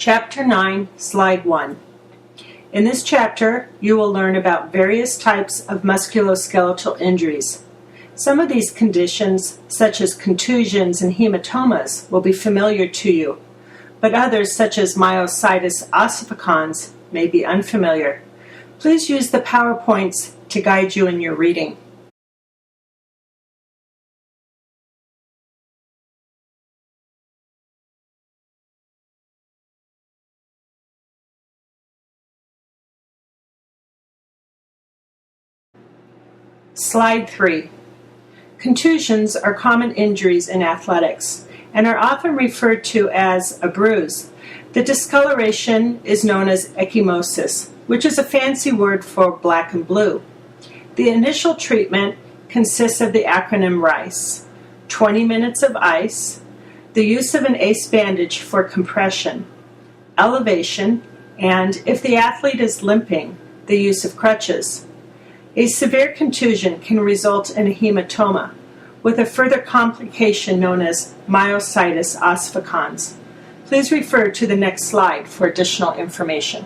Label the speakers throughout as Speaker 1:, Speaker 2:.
Speaker 1: Chapter 9, Slide 1. In this chapter, you will learn about various types of musculoskeletal injuries. Some of these conditions, such as contusions and hematomas, will be familiar to you, but others, such as myositis ossificans, may be unfamiliar. Please use the PowerPoints to guide you in your reading. Slide 3. Contusions are common injuries in athletics and are often referred to as a bruise. The discoloration is known as ecchymosis, which is a fancy word for black and blue. The initial treatment consists of the acronym RICE: 20 minutes of ice, the use of an ACE bandage for compression, elevation, and, if the athlete is limping, the use of crutches. A severe contusion can result in a hematoma, with a further complication known as myositis ossificans. Please refer to the next slide for additional information.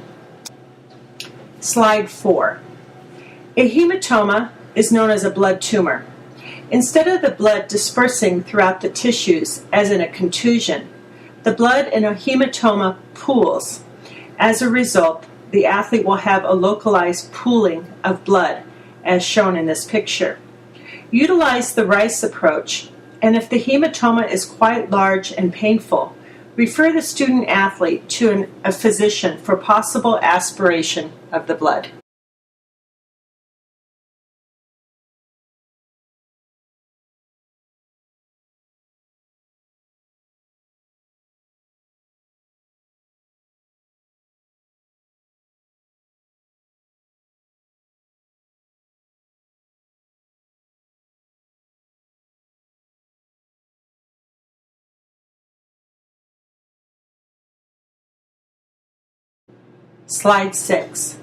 Speaker 1: Slide 4. A hematoma is known as a blood tumor. Instead of the blood dispersing throughout the tissues, as in a contusion, the blood in a hematoma pools. As a result, the athlete will have a localized pooling of blood, as shown in this picture. Utilize the RICE approach, and if the hematoma is quite large and painful, refer the student athlete to a physician for possible aspiration of the blood. Slide 6.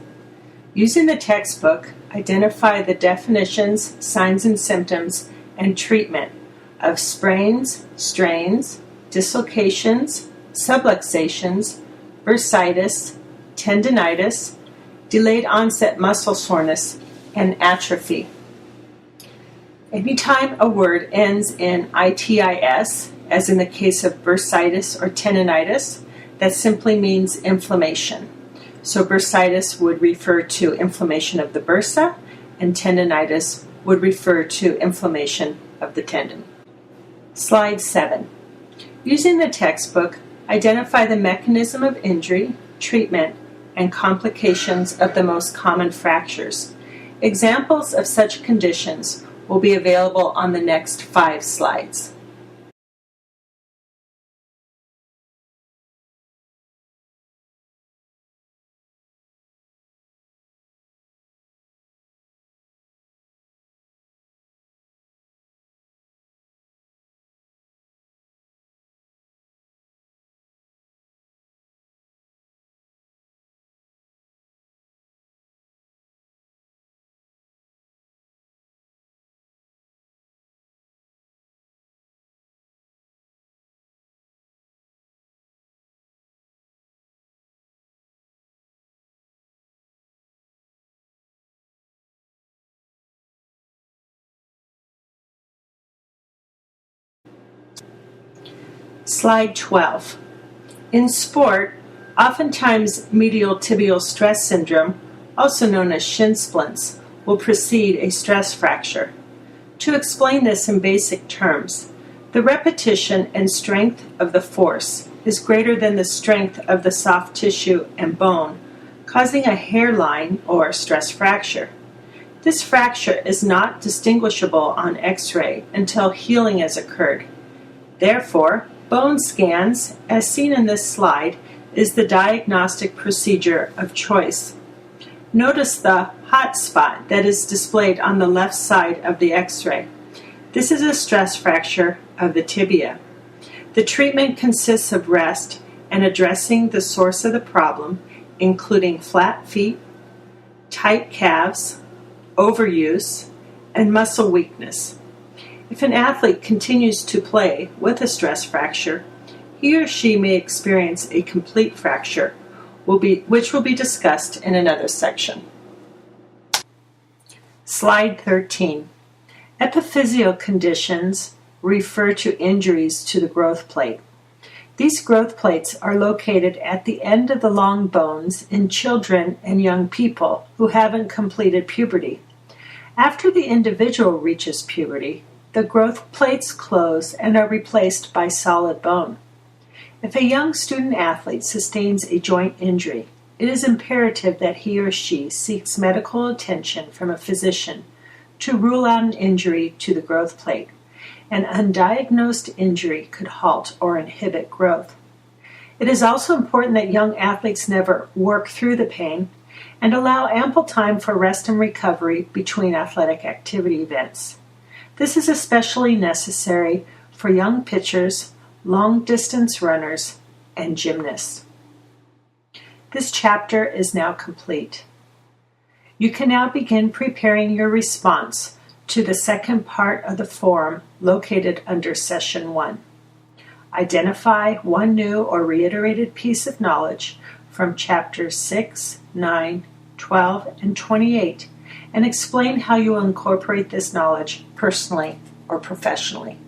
Speaker 1: Using the textbook, identify the definitions, signs and symptoms, and treatment of sprains, strains, dislocations, subluxations, bursitis, tendinitis, delayed onset muscle soreness, and atrophy. Anytime a word ends in itis, as in the case of bursitis or tendinitis, that simply means inflammation. So bursitis would refer to inflammation of the bursa, and tendinitis would refer to inflammation of the tendon. Slide 7. Using the textbook, identify the mechanism of injury, treatment, and complications of the most common fractures. Examples of such conditions will be available on the next 5 slides. Slide 12. In sport, oftentimes medial tibial stress syndrome, also known as shin splints, will precede a stress fracture. To explain this in basic terms, the repetition and strength of the force is greater than the strength of the soft tissue and bone, causing a hairline or stress fracture. This fracture is not distinguishable on X-ray until healing has occurred. Therefore, bone scans, as seen in this slide, is the diagnostic procedure of choice. Notice the hot spot that is displayed on the left side of the X-ray. This is a stress fracture of the tibia. The treatment consists of rest and addressing the source of the problem, including flat feet, tight calves, overuse, and muscle weakness. If an athlete continues to play with a stress fracture, he or she may experience a complete fracture, which will be discussed in another section. Slide 13. Epiphyseal conditions refer to injuries to the growth plate. These growth plates are located at the end of the long bones in children and young people who haven't completed puberty. After the individual reaches puberty, the growth plates close and are replaced by solid bone. If a young student athlete sustains a joint injury, it is imperative that he or she seeks medical attention from a physician to rule out an injury to the growth plate. An undiagnosed injury could halt or inhibit growth. It is also important that young athletes never work through the pain and allow ample time for rest and recovery between athletic activity events. This is especially necessary for young pitchers, long-distance runners, and gymnasts. This chapter is now complete. You can now begin preparing your response to the second part of the forum located under Session 1. Identify one new or reiterated piece of knowledge from Chapters 6, 9, 12, and 28, and explain how you will incorporate this knowledge personally or professionally.